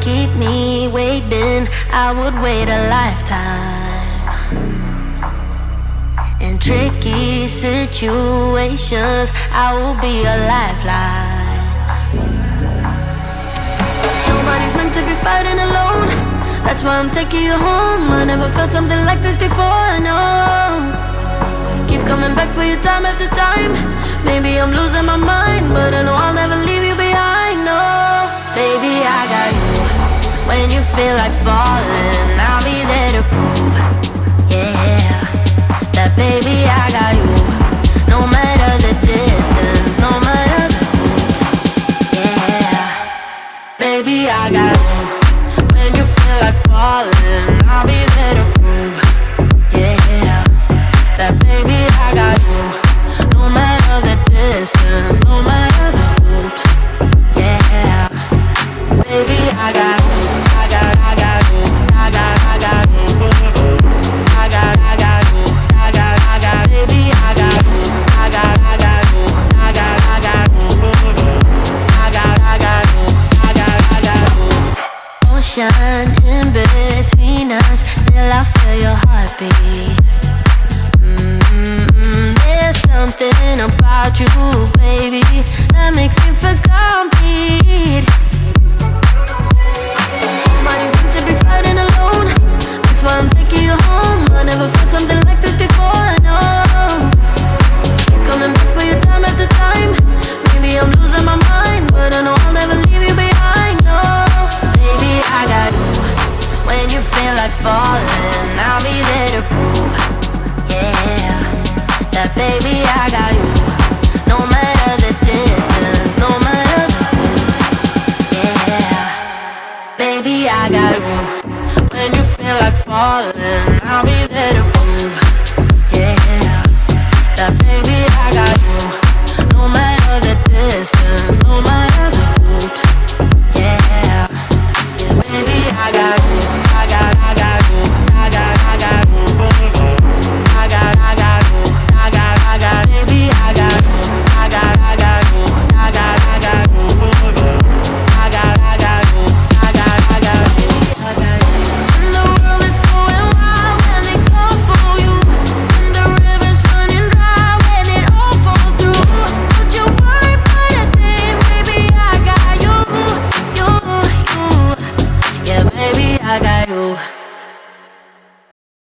keep me waiting, I would wait a lifetime. In tricky situations, I will be a lifeline. Nobody's meant to be fighting alone. That's why I'm taking you home. I never felt something like this before, I know. Keep coming back for you time after time. Maybe I'm losing my mind, but I know I'll never leave you behind, no. Baby, I got you. When you feel like falling, I'll be there to prove, yeah, that baby, I got you. No matter the distance, no matter the moves, yeah, baby, I got you. When you feel like falling, I'll be there to prove, yeah, that baby, I got you. No matter the distance, no matter the hoops, yeah, baby, I got you. I got you. I got you. I got you. Baby, I got you. I got you. I got you. Ocean in between us, still I feel your heartbeat. There's something about you, baby, that makes me feel complete. Nobody's meant to be fighting alone. That's why I'm taking you home. I never felt something like this before, I know. Keep coming back for you time after time. Maybe I'm losing my mind, but I know I'll never leave you behind, no. Baby, I got you. When you feel like falling, I'll be there to prove, yeah, that baby, I got you. No matter the distance, no matter the moves, yeah, baby, I got you. When you feel like falling, I'll be there to